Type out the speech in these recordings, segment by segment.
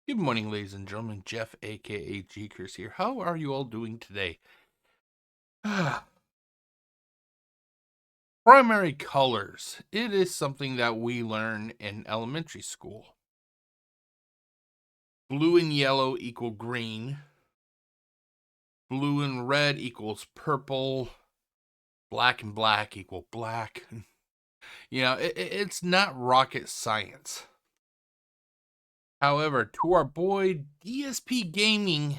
Good morning, ladies and gentlemen. Jeff, aka GCurse here. How are you all doing today? Primary colors. It is something that we learn in elementary school. Blue and yellow equal green. Blue and red equals purple. Black and black equal black. It's not rocket science. However, to our boy DSPGaming,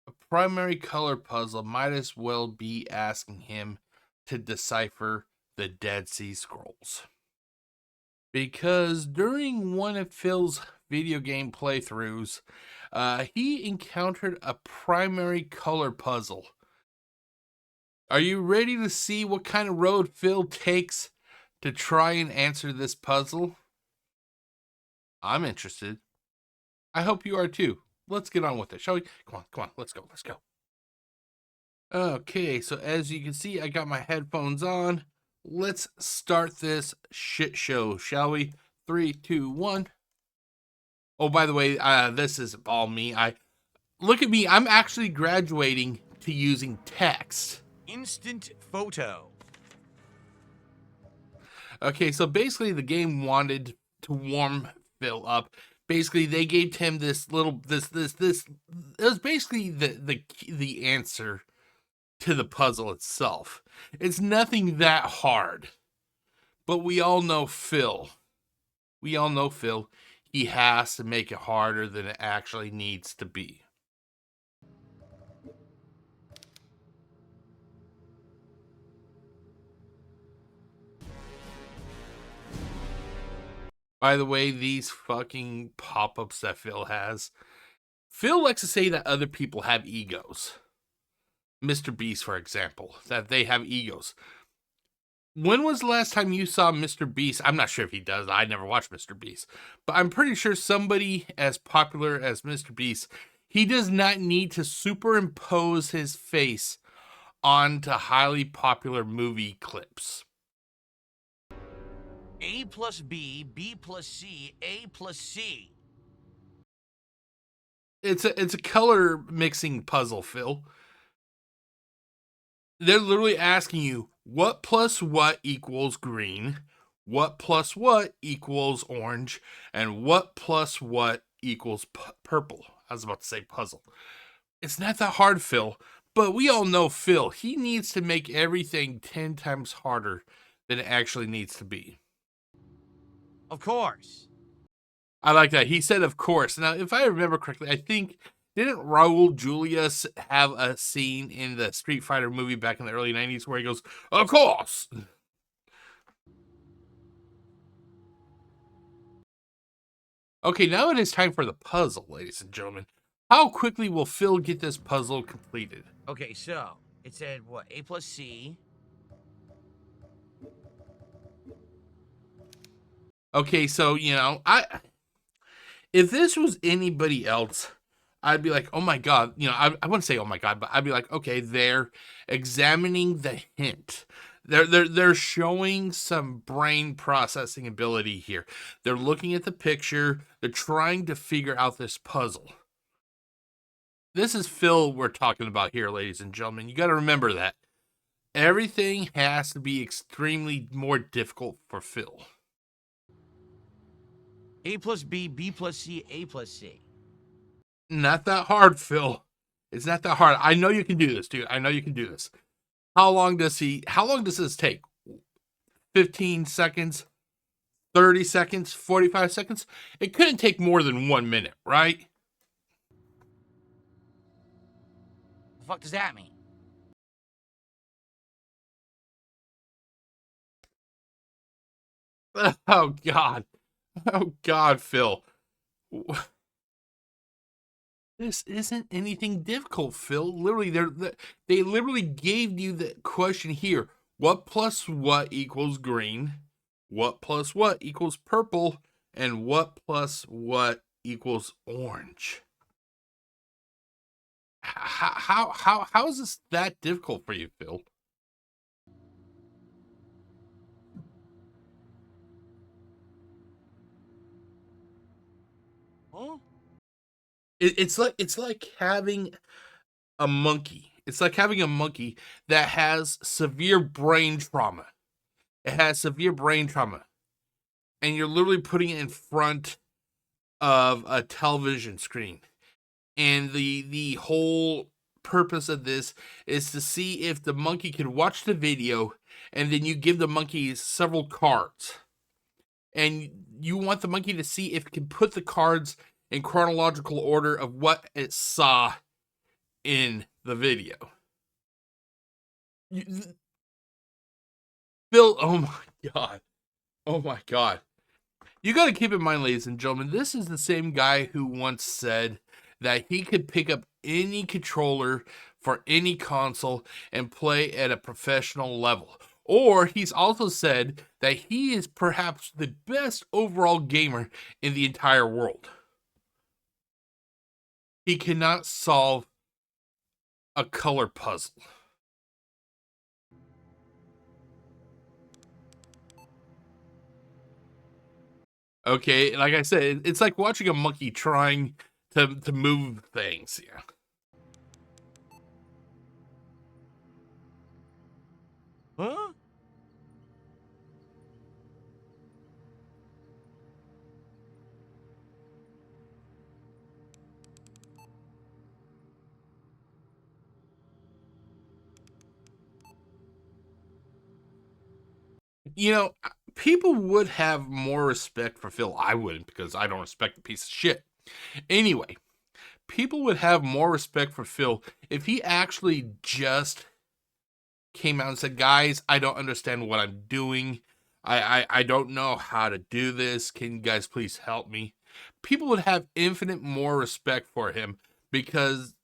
a primary color puzzle might as well be asking him to decipher the Dead Sea Scrolls. Because during one of Phil's video game playthroughs, he encountered a primary color puzzle. Are you ready to see what kind of road Phil takes to try and answer this puzzle? I'm interested. I hope you are too. Let's get on with it, shall we? Come on, let's go. Okay, so as you can see, I got my headphones on. Let's start this shit show, shall we? 3, 2, 1. Oh, by the way, this is all me. Look at me. I'm actually graduating to using text. Instant photo. Okay, so basically the game wanted to warm Phil up. Basically, they gave him this little this. It was basically the answer to the puzzle itself. It's nothing that hard. But we all know Phil. He has to make it harder than it actually needs to be. By the way, these fucking pop-ups that Phil has. Phil likes to say that other people have egos. Mr. Beast, for example, that they have egos. When was the last time you saw Mr. Beast? I'm not sure if he does. I never watched Mr. Beast. But I'm pretty sure somebody as popular as Mr. Beast, he does not need to superimpose his face onto highly popular movie clips. A plus B, B plus C, A plus C. It's a color mixing puzzle, Phil. They're literally asking you what plus what equals green, what plus what equals orange, and what plus what equals purple. I was about to say puzzle. It's not that hard, Phil, but we all know Phil. He needs to make everything 10 times harder than it actually needs to be. Of course. I like that. He said, of course. Now, if I remember correctly, I think, didn't Raul Julius have a scene in the Street Fighter movie back in the early 90s where he goes, of course? Okay, now it is time for the puzzle, ladies and gentlemen. How quickly will Phil get this puzzle completed? Okay, so it said what? A plus C. Okay, so, if this was anybody else, I'd be like, oh my God, I wouldn't say, oh my God, but I'd be like, okay, they're examining the hint. They're showing some brain processing ability here. They're looking at the picture. They're trying to figure out this puzzle. This is Phil we're talking about here, ladies and gentlemen. You got to remember that. Everything has to be extremely more difficult for Phil. A plus B, B plus C, A plus C. Not that hard, Phil. It's not that hard. I know you can do this, dude. I know you can do this. How long does this take? 15 seconds? 30 seconds? 45 seconds? It couldn't take more than 1 minute, right? The fuck does that mean? Oh God. Oh God, Phil. This isn't anything difficult, Phil. Literally, they literally gave you the question here. What plus what equals green? What plus what equals purple? And what plus what equals orange? How is this that difficult for you, Phil? Huh? It's like having a monkey. It's like having a monkey that has severe brain trauma. It has severe brain trauma, and you're literally putting it in front of a television screen. And the whole purpose of this is to see if the monkey can watch the video, and then you give the monkey several cards. And you want the monkey to see if it can put the cards in chronological order of what it saw in the video. Phil, oh my god. Oh my god. You got to keep in mind, ladies and gentlemen, this is the same guy who once said that he could pick up any controller for any console and play at a professional level. Or he's also said that he is perhaps the best overall gamer in the entire world. He cannot solve a color puzzle. Okay, like I said, it's like watching a monkey trying to move things. Yeah. Huh? You know, people would have more respect for Phil. I wouldn't, because I don't respect the piece of shit. Anyway, people would have more respect for Phil if he actually just came out and said, guys, I don't understand what I'm doing. I don't know how to do this. Can you guys please help me? People would have infinite more respect for him, because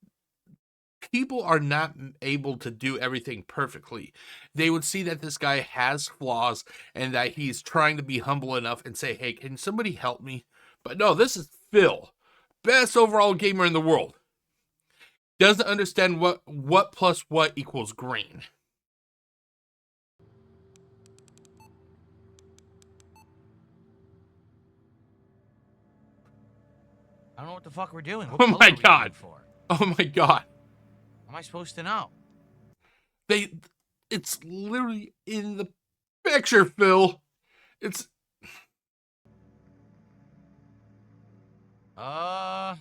people are not able to do everything perfectly. They would see that this guy has flaws and that he's trying to be humble enough and say, hey, can somebody help me? But no, this is Phil, best overall gamer in the world. Doesn't understand what plus what equals green. I don't know what the fuck we're doing. What Oh color my are we god. looking for? Oh my god. How am I supposed to know? It's literally in the picture, Phil. It's Uh.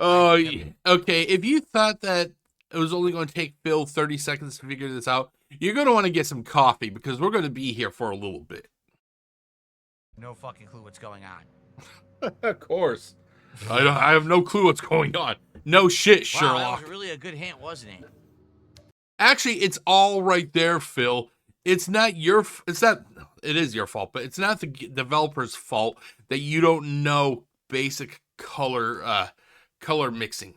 oh yeah. Okay. If you thought that it was only going to take Phil 30 seconds to figure this out, you're going to want to get some coffee, because we're going to be here for a little bit. No fucking clue what's going on. Of course. I have no clue what's going on. No shit, Wow, Sherlock. that was really a good hint, wasn't it? Actually, it's all right there, Phil. It's not your. It's not. It is your fault, but it's not the developer's fault that you don't know basic color mixing.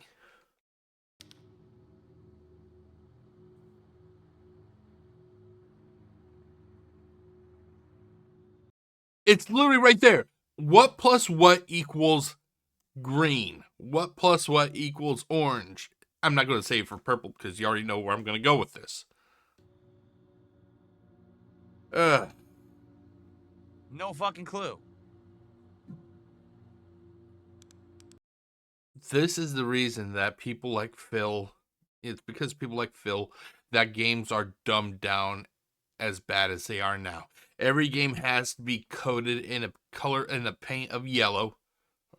It's literally right there. What plus what equals green? What plus what equals orange? I'm not going to say it for purple, because you already know where I'm going to go with this. Ugh. No fucking clue. This is the reason that people like Phil, it's because people like Phil that games are dumbed down as bad as they are now. Every game has to be coated in a color, in a paint of yellow,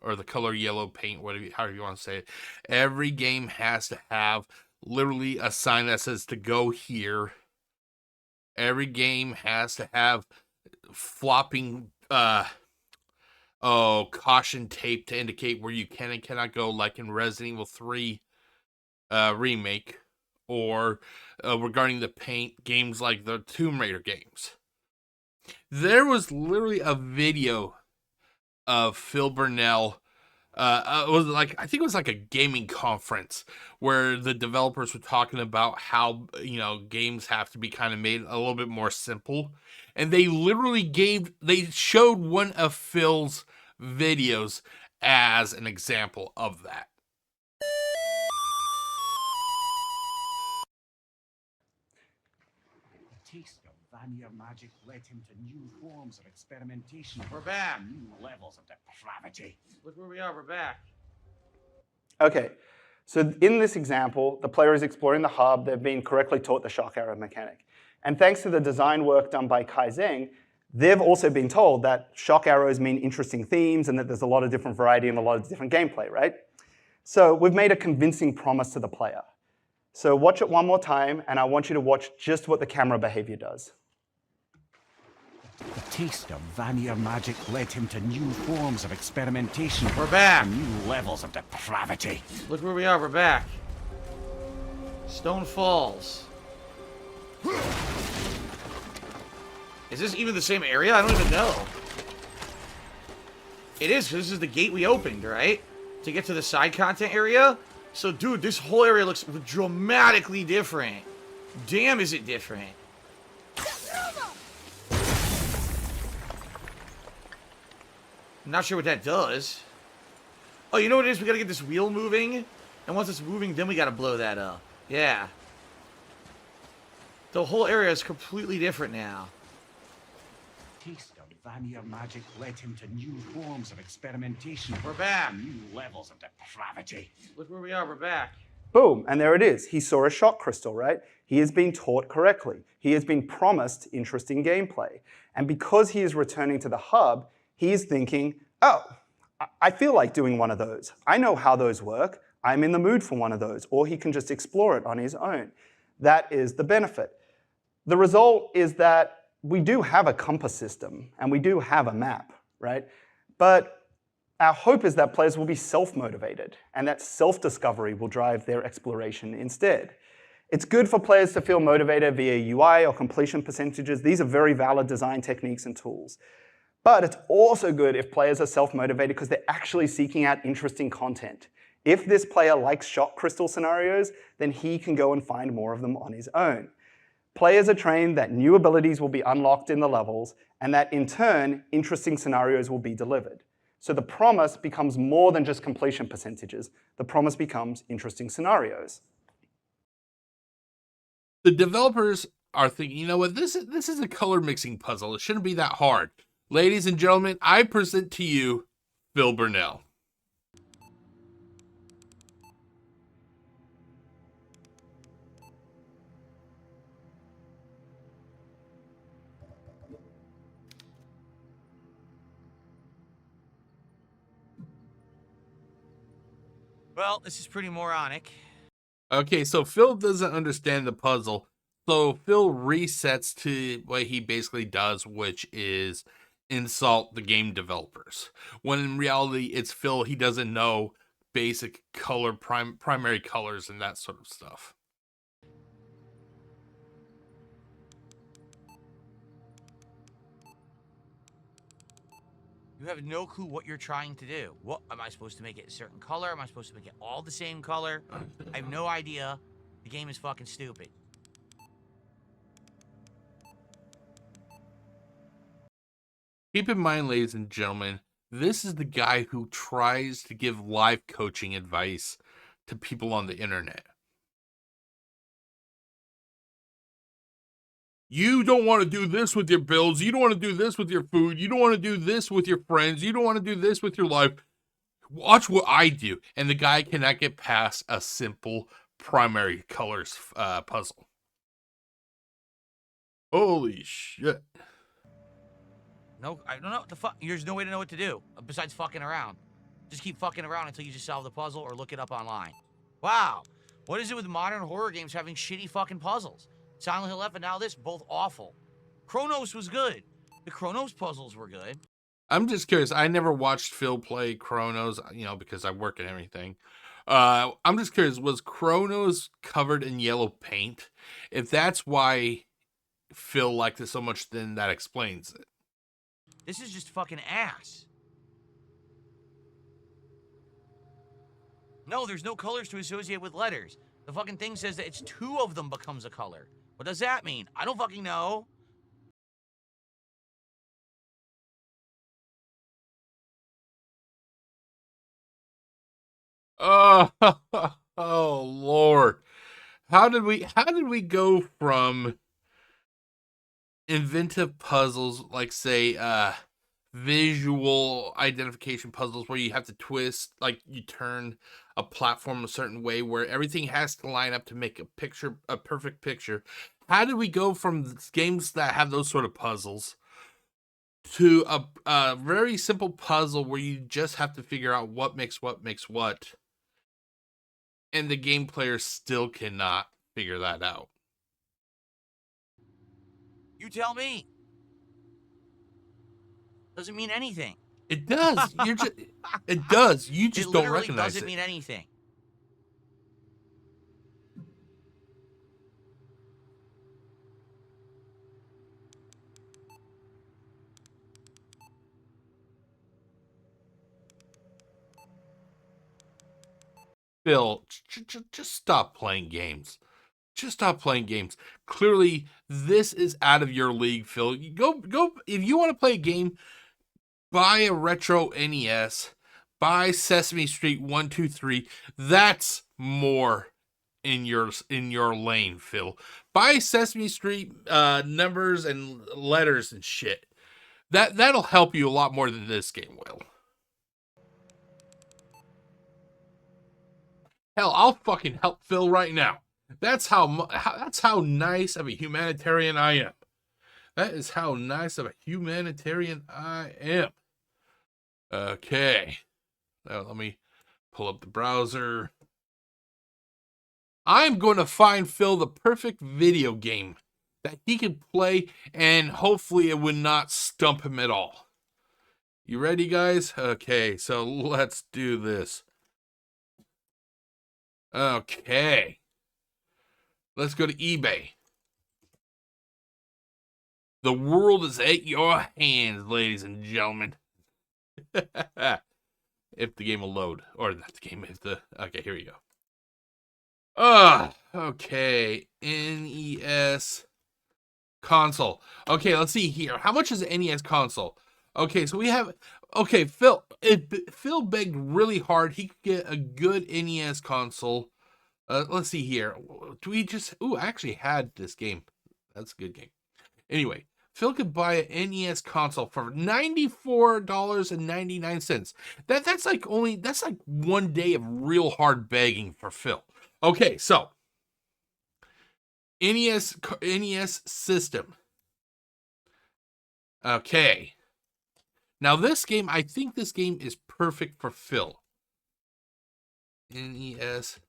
or the color yellow paint, whatever, however you want to say it. Every game has to have literally a sign that says to go here. Every game has to have flopping caution tape to indicate where you can and cannot go, like in Resident Evil 3 remake, or regarding the paint, games like the Tomb Raider games. There was literally a video of Phil Burnell. It was like, I think it was like a gaming conference where the developers were talking about how, games have to be kind of made a little bit more simple, and they showed one of Phil's videos as an example of that. taste of vanilla magic led him to new forms of experimentation. We're back. New levels of depravity. Look where we are. We're back. Okay, so in this example, the player is exploring the hub. They've been correctly taught the shock arrow mechanic. And thanks to the design work done by Kai Zheng, they've also been told that shock arrows mean interesting themes and that there's a lot of different variety and a lot of different gameplay, right? So we've made a convincing promise to the player. So watch it one more time, and I want you to watch just what the camera behavior does. The taste of vanilla magic led him to new forms of experimentation. We're back. New levels of depravity. Look where we are. We're back. Stone Falls. Is this even the same area? I don't even know. It is. This is the gate we opened, right? To get to the side content area. So, dude, this whole area looks dramatically different. Damn, is it different. I'm not sure what that does. Oh, you know what it is? We gotta get this wheel moving. And once it's moving, then we gotta blow that up. Yeah. The whole area is completely different now. Taste of vanilla magic led him to new forms of experimentation. We're back. New levels of depravity. Look where we are. We're back. Boom, and there it is. He saw a shock crystal, right? He has been taught correctly. He has been promised interesting gameplay. And because he is returning to the hub, he is thinking, oh, I feel like doing one of those. I know how those work. I'm in the mood for one of those. Or he can just explore it on his own. That is the benefit. The result is that we do have a compass system and we do have a map, right? But our hope is that players will be self-motivated and that self-discovery will drive their exploration instead. It's good for players to feel motivated via UI or completion percentages. These are very valid design techniques and tools. But it's also good if players are self-motivated because they're actually seeking out interesting content. If this player likes shock crystal scenarios, then he can go and find more of them on his own. Players are trained that new abilities will be unlocked in the levels and that in turn, interesting scenarios will be delivered. So the promise becomes more than just completion percentages. The promise becomes interesting scenarios. The developers are thinking, you know what, this is a color mixing puzzle. It shouldn't be that hard. Ladies and gentlemen, I present to you Phil Burnell. Well, this is pretty moronic. Okay, so Phil doesn't understand the puzzle. So Phil resets to what he basically does, which is insult the game developers. When in reality, it's Phil, he doesn't know basic color, primary colors and that sort of stuff. You have no clue what you're trying to do. What am I supposed to make it a certain color? Am I supposed to make it all the same color? I have no idea. The game is fucking stupid. Keep in mind, ladies and gentlemen, this is the guy who tries to give life coaching advice to people on the internet. You don't want to do this with your bills. You don't want to do this with your food. You don't want to do this with your friends. You don't want to do this with your life. Watch what I do. And the guy cannot get past a simple primary colors puzzle. Holy shit. No, I don't know what the fuck. There's no way to know what to do besides fucking around. Just keep fucking around until you just solve the puzzle or look it up online. Wow. What is it with modern horror games having shitty fucking puzzles? Silent Hill F and now this, both awful. Chronos was good. The Chronos puzzles were good. I'm just curious. I never watched Phil play Chronos, because I work and everything. I'm just curious, was Chronos covered in yellow paint? If that's why Phil liked it so much, then that explains it. This is just fucking ass. No, there's no colors to associate with letters. The fucking thing says that it's 2 of them becomes a color. What does that mean? I don't fucking know. Oh, oh Lord. How did we go from inventive puzzles, like say visual identification puzzles where you have to twist, like you turn a platform a certain way where everything has to line up to make a perfect picture. How did we go from games that have those sort of puzzles to a very simple puzzle where you just have to figure out what makes what, and the game player still cannot figure that out? You tell me. Doesn't mean anything. It does. It does. You just It don't literally recognize doesn't it. mean anything. Phil, just stop playing games. Just stop playing games. Clearly, this is out of your league, Phil. You go. If you want to play a game, buy a retro NES. Buy Sesame Street 1, 2, 3. That's more in your lane, Phil. Buy Sesame Street numbers and letters and shit. That'll help you a lot more than this game will. Hell, I'll fucking help Phil right now. That's how nice of a humanitarian I am. That is how nice of a humanitarian I am. Okay. Now, let me pull up the browser. I'm going to find Phil the perfect video game that he could play, and hopefully it would not stump him at all. You ready, guys? Okay, so let's do this. Okay. Let's go to eBay. The world is at your hands, ladies and gentlemen. If the game will load. Or not the game, okay, here we go. Okay. NES console. Okay, let's see here. How much is the NES console? Okay, so we have... Okay, Phil begged really hard he could get a good NES console. Let's see here. Do we just... Ooh, I actually had this game. That's a good game. Anyway, Phil could buy an NES console for $94.99. That's like one day of real hard begging for Phil. Okay, so NES system. Okay. Now this game, I think this game is perfect for Phil. NES.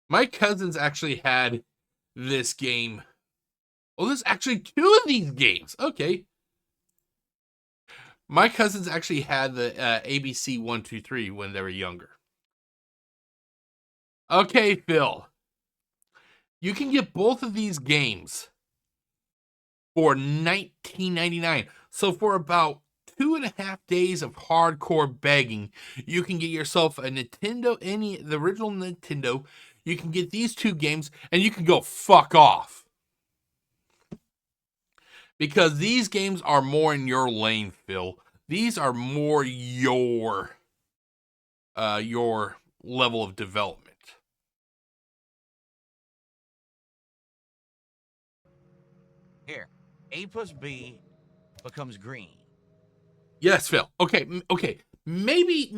My cousins actually had this game. Oh, there's actually two of these games. Okay. My cousins actually had the ABC 1, 2, 3 when they were younger. Okay, Phil. You can get both of these games for $19.99. So for about 2.5 days of hardcore begging, you can get yourself a Nintendo, the original Nintendo. You can get these two games, and you can go fuck off. Because these games are more in your lane, Phil. These are more your level of development. Here, A plus B becomes green. Yes, Phil. Okay. Maybe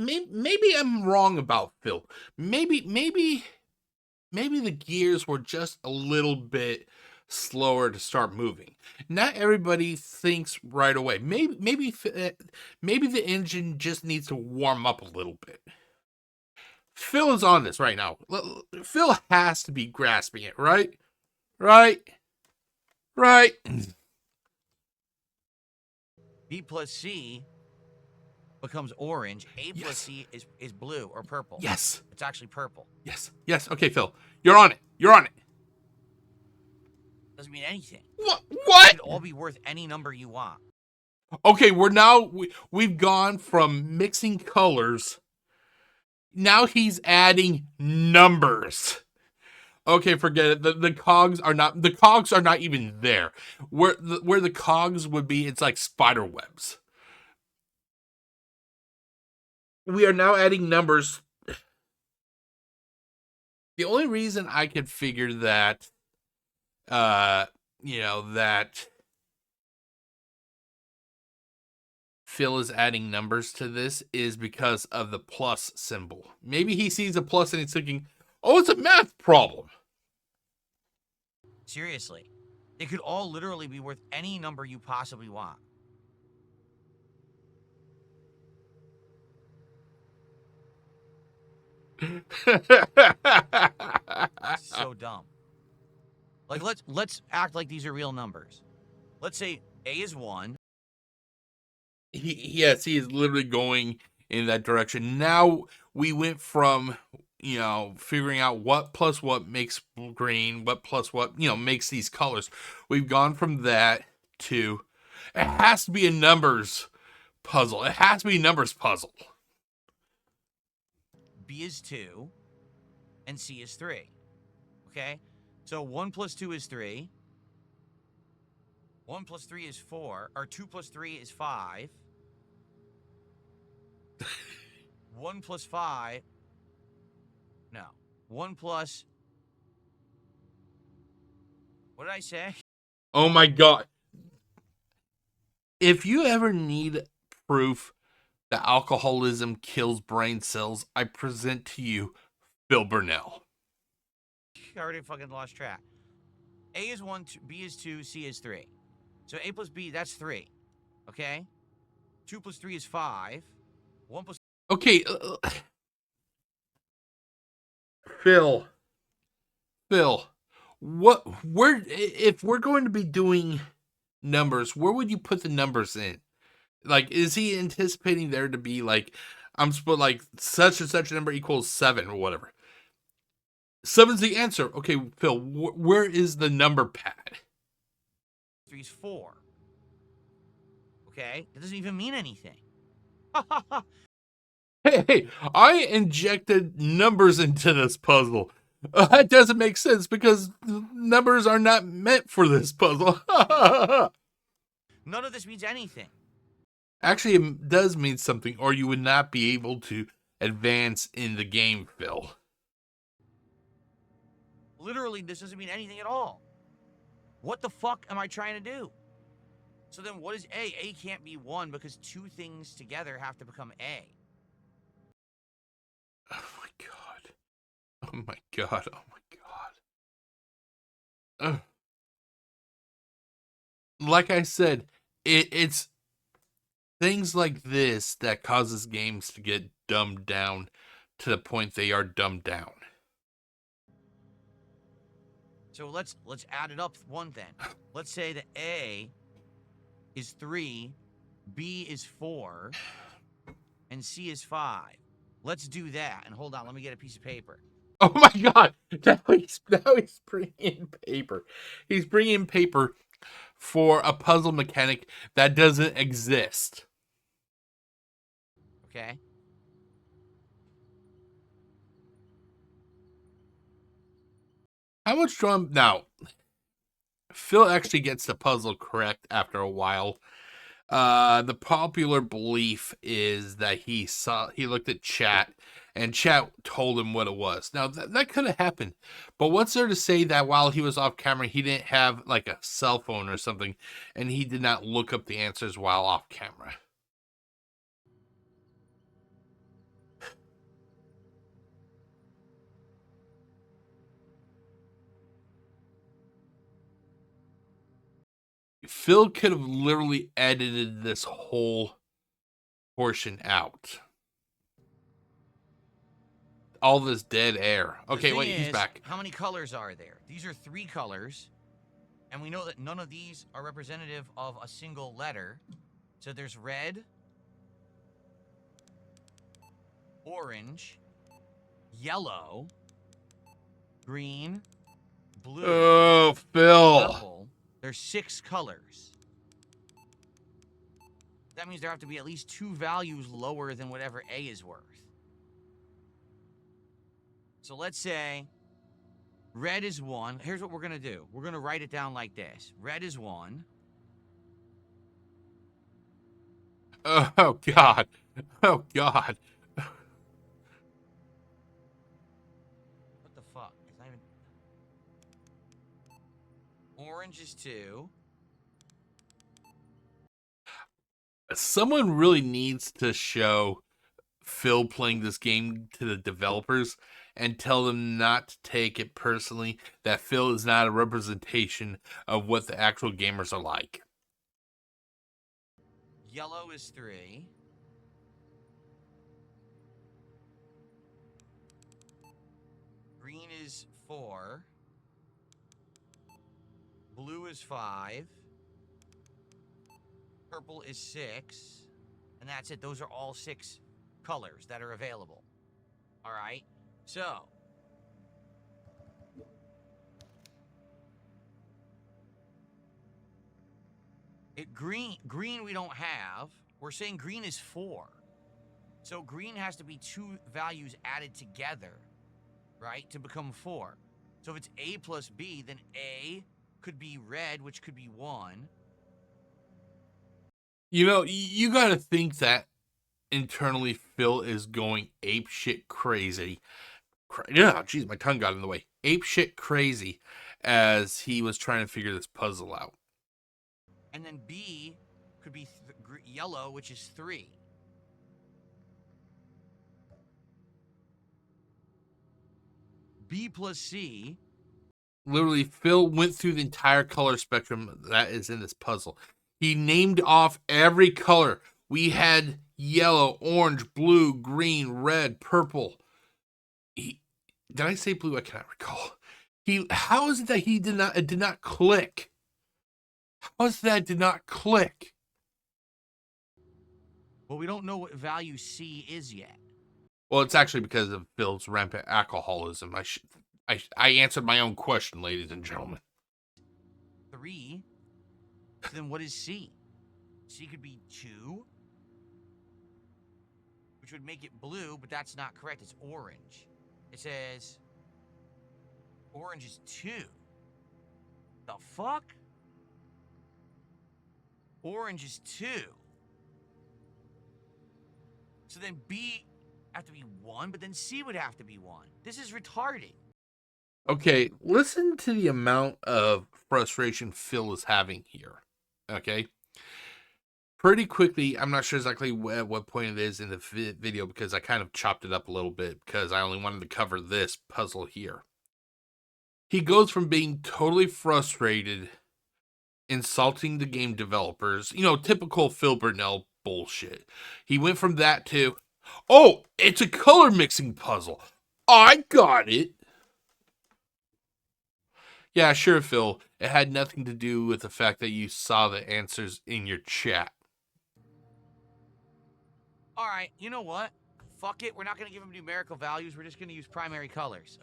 I'm wrong about Phil. Maybe the gears were just a little bit slower to start moving. Not everybody thinks right away. Maybe the engine just needs to warm up a little bit. Phil is on this right now. Phil has to be grasping it, right? Right. B plus C becomes orange. A plus Yes. C is blue or purple. Yes. It's actually purple. Yes. Okay, Phil. You're on it. Doesn't mean anything. What? It should all be worth any number you want. Okay, we've gone from mixing colors. Now he's adding numbers. Okay, forget it. The cogs are not even there. Where the cogs would be, it's like spider webs. We are now adding numbers. The only reason I could figure that, that Phil is adding numbers to this is because of the plus symbol. Maybe he sees a plus and he's thinking, oh, it's a math problem. Seriously. They could all literally be worth any number you possibly want. So dumb. Like, let's act like these are real numbers. Let's say A is 1. Yes, he is literally going in that direction. Now we went from, figuring out what plus what makes green, what plus what, makes these colors. We've gone from that to, it has to be a numbers puzzle. It has to be a numbers puzzle. B is 2. And C is 3. Okay? So 1 plus 2 is 3. 1 plus 3 is 4. Or 2 plus 3 is 5. 1 plus 5. No. 1 plus. What did I say? Oh my God. If you ever need proof that alcoholism kills brain cells, I present to you Bill Burnell. I already fucking lost track. A is 1, B is 2, C is 3. So A plus B, that's 3. Okay? 2 plus 3 is 5. 1 plus. Okay. Phil, if we're going to be doing numbers, where would you put the numbers in? Like, is he anticipating there to be like, I'm supposed like such and such a number equals 7 or whatever? 7's the answer. Okay, Phil, where is the number pad? 3 is 4. Okay? That doesn't even mean anything. Hey, I injected numbers into this puzzle. That doesn't make sense because numbers are not meant for this puzzle. None of this means anything. Actually, it does mean something, or you would not be able to advance in the game, Phil. Literally, this doesn't mean anything at all. What the fuck am I trying to do? So then what is A? A can't be 1 because 2 things together have to become A. Oh my God. Oh my God. Oh my God. Ugh. Like I said, it's things like this that causes games to get dumbed down to the point they are dumbed down. So let's add it up one then. Let's say that A is 3, B is 4, and C is 5. Let's do that. And hold on, let me get a piece of paper. Oh my God! Now he's bringing in paper. He's bringing paper for a puzzle mechanic that doesn't exist. Okay? How much drum now? Phil actually gets the puzzle correct after a while. The popular belief is that he looked at chat and chat told him what it was. Now that could have happened, but what's there to say that while he was off camera, he didn't have like a cell phone or something and he did not look up the answers while off camera? Phil could have literally edited this whole portion out. All this dead air. Okay, wait, he's back. How many colors are there? These are 3 colors. And we know that none of these are representative of a single letter. So there's red, orange, yellow, green, blue. Oh, Phil. Purple. There's 6 colors. That means there have to be at least 2 values lower than whatever A is worth. So let's say red is 1. Here's what we're going to do. We're going to write it down like this. Red is 1. Oh, God. Oh, God. What the fuck? Orange is 2. Someone really needs to show Phil playing this game to the developers and tell them not to take it personally, that Phil is not a representation of what the actual gamers are like. Yellow is 3. Green is 4. Blue is 5. Purple is 6. And that's it. Those are all 6 colors that are available. All right. So, green we don't have. We're saying green is 4. So green has to be 2 values added together, right, to become 4. So if it's A plus B, then A could be red, which could be 1. You know, you gotta think that internally Phil is going ape shit crazy. Yeah, jeez, my tongue got in the way. Ape shit crazy as he was trying to figure this puzzle out. And then B could be yellow, which is 3. B plus C. Literally, Phil went through the entire color spectrum that is in this puzzle. He named off every color. We had yellow, orange, blue, green, red, purple. Did I say blue? I cannot recall. How is it that it did not click? How is it that it did not click? Well, we don't know what value C is yet. Well, it's actually because of Phil's rampant alcoholism. I answered my own question, ladies and gentlemen. 3. So then what is C? C could be 2, which would make it blue, but that's not correct. It's orange. It says orange is 2. The fuck? Orange is 2. So then B have to be 1, but then C would have to be 1. This is retarded. Okay, listen to the amount of frustration Phil is having here. Okay? Pretty quickly, I'm not sure exactly at what point it is in the video because I kind of chopped it up a little bit because I only wanted to cover this puzzle here. He goes from being totally frustrated, insulting the game developers, typical Phil Burnell bullshit. He went from that to, oh, it's a color mixing puzzle. I got it. Yeah, sure, Phil. It had nothing to do with the fact that you saw the answers in your chat. All right, you know what? Fuck it. We're not going to give them numerical values. We're just going to use primary colors.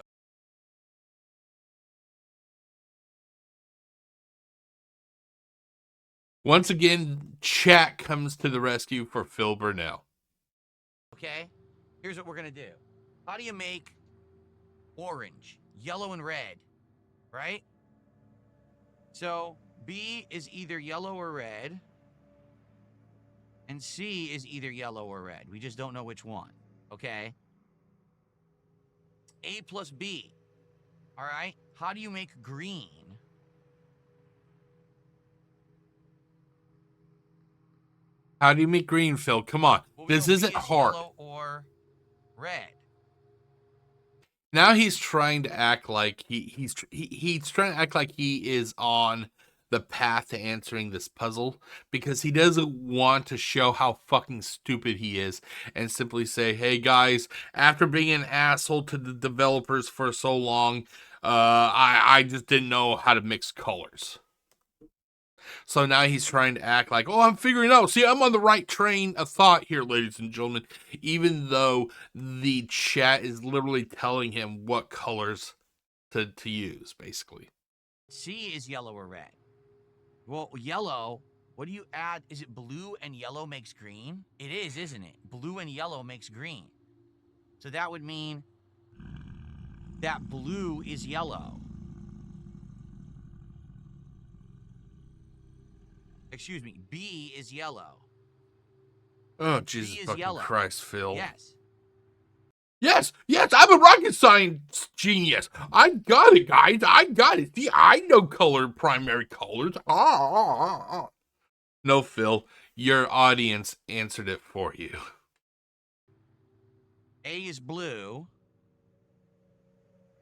Once again, chat comes to the rescue for Phil Burnell. Okay? Here's what we're going to do. How do you make orange, yellow, and red? Right? So, B is either yellow or red. And C is either yellow or red. We just don't know which one. Okay? A plus B. All right? How do you make green? How do you make green, Phil? Come on. Well, this isn't hard. Yellow or red. Now he's trying to act like he's trying to act like he is on the path to answering this puzzle because he doesn't want to show how fucking stupid he is and simply say, hey guys, after being an asshole to the developers for so long, I just didn't know how to mix colors. So now he's trying to act like, oh, I'm figuring out. See, I'm on the right train of thought here, ladies and gentlemen, even though the chat is literally telling him what colors to use, basically. C is yellow or red. Well, yellow, what do you add? Is it blue and yellow makes green? It is, isn't it? Blue and yellow makes green. So that would mean that blue is yellow. Excuse me, B is yellow. Oh, Jesus fucking yellow. Christ, Phil. Yes. Yes, I'm a rocket science genius. I got it, guys. I got it. See, I know primary colors. No, Phil, your audience answered it for you. A is blue,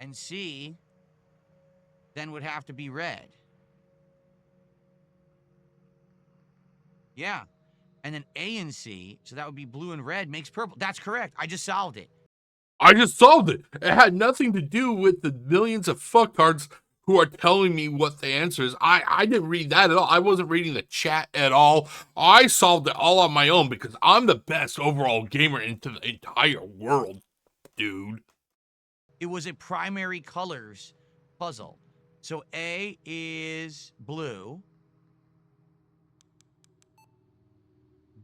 and C then would have to be red. Yeah. And then A and C, so that would be blue and red, makes purple. That's correct. I just solved it. I just solved it. It had nothing to do with the millions of fucktards who are telling me what the answer is. I didn't read that at all. I wasn't reading the chat at all. I solved it all on my own because I'm the best overall gamer into the entire world, dude. It was a primary colors puzzle. So A is blue.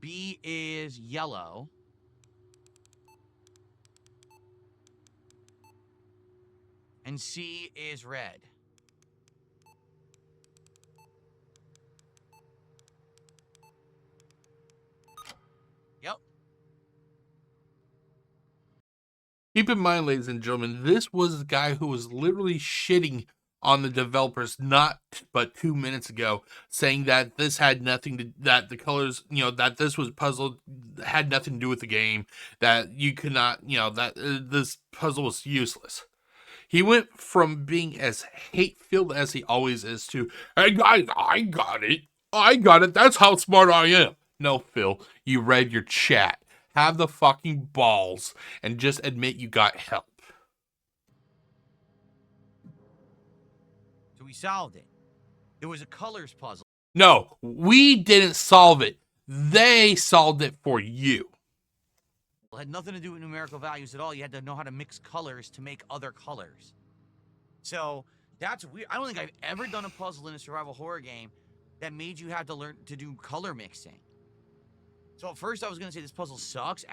B is yellow. And C is red. Yep. Keep in mind, ladies and gentlemen, this was the guy who was literally shitting on the developers not but 2 minutes ago, saying that this had nothing to, that the colors, that this was puzzle had nothing to do with the game, that you could not, that this puzzle was useless. He went from being as hate-filled as he always is to, hey guys, I got it. That's how smart I am. No, Phil, you read your chat. Have the fucking balls and just admit you got help. So we solved it. It was a colors puzzle. No, we didn't solve it. They solved it for you. It had nothing to do with numerical values at all. You had to know how to mix colors to make other colors. So that's weird. I don't think I've ever done a puzzle in a survival horror game that made you have to learn to do color mixing. So at first I was gonna say this puzzle sucks.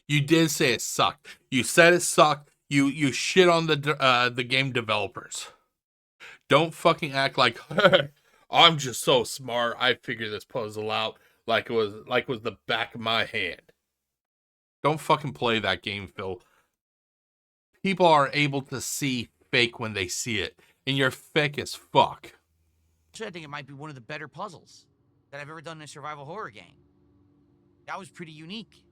You did say it sucked. You said it sucked. You shit on the game developers. Don't fucking act like I'm just so smart. I figured this puzzle out like it was the back of my hand. Don't fucking play that game, Phil. People are able to see fake when they see it, and you're fake as fuck. Actually, I think it might be one of the better puzzles that I've ever done in a survival horror game. That was pretty unique.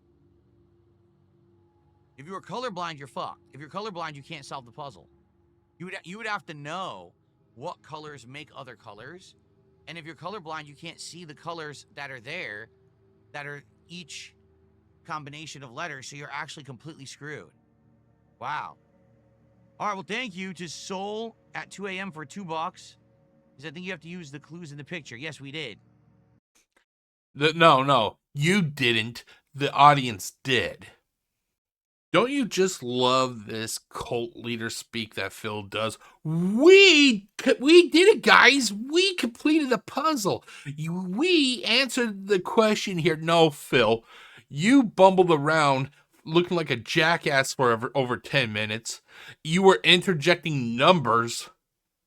If you were colorblind, you're fucked. If you're colorblind, you can't solve the puzzle. You would have to know what colors make other colors, and if you're colorblind, you can't see the colors that are there, that are each combination of letters, so you're actually completely screwed. Wow. All right, well, thank you to Soul at 2 a.m. for $2, because I think you have to use the clues in the picture. Yes, we did. No, you didn't. The audience did. Don't you just love this cult leader speak that Phil does? We did it, guys. We completed the puzzle. We answered the question here. No, Phil, you bumbled around looking like a jackass for over 10 minutes. You were interjecting numbers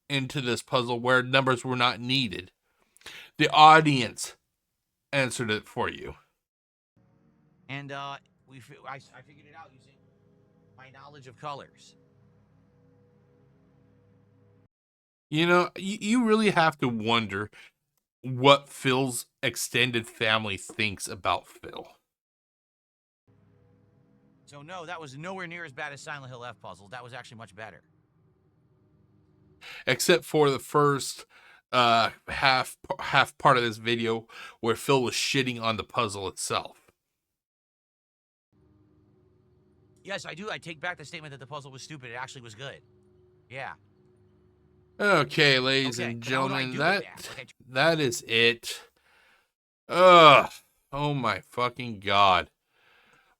into this puzzle where numbers were not needed. The audience answered it for you. And I figured it out using my knowledge of colors. You really have to wonder what Phil's extended family thinks about Phil. So no, that was nowhere near as bad as Silent Hill F puzzle. That was actually much better. Except for the first half part of this video where Phil was shitting on the puzzle itself. Yes, I do. I take back the statement that the puzzle was stupid. It actually was good. Yeah. Okay, ladies and gentlemen, that is it. Oh my fucking God.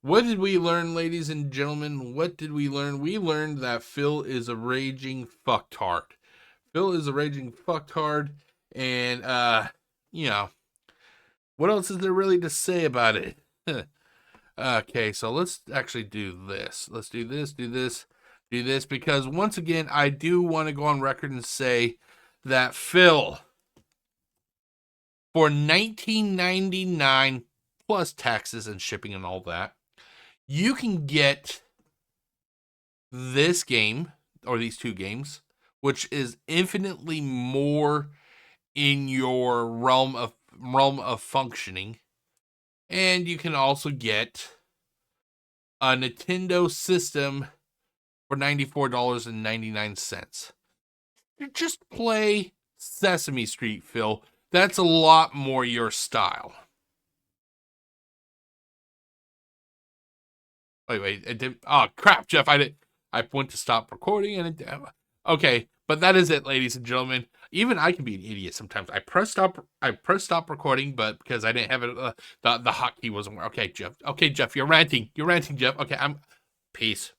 What did we learn, ladies and gentlemen? What did we learn? We learned that Phil is a raging fucktard. Phil is a raging fucktard, and what else is there really to say about it? Okay, so let's actually do this. Let's do this, because once again, I do want to go on record and say that Phil, for $19.99 plus taxes and shipping and all that, you can get this game, or these two games, which is infinitely more in your realm of functioning, and you can also get a Nintendo system for $94.99. Just play Sesame Street, Phil. That's a lot more your style. Wait, it did. Oh crap, Jeff! I went to stop recording and it. Okay, but that is it, ladies and gentlemen. Even I can be an idiot sometimes. I press stop recording, but because I didn't have it, the hotkey wasn't. Okay, Jeff. Okay, Jeff, you're ranting. You're ranting, Jeff. Okay, I'm. Peace.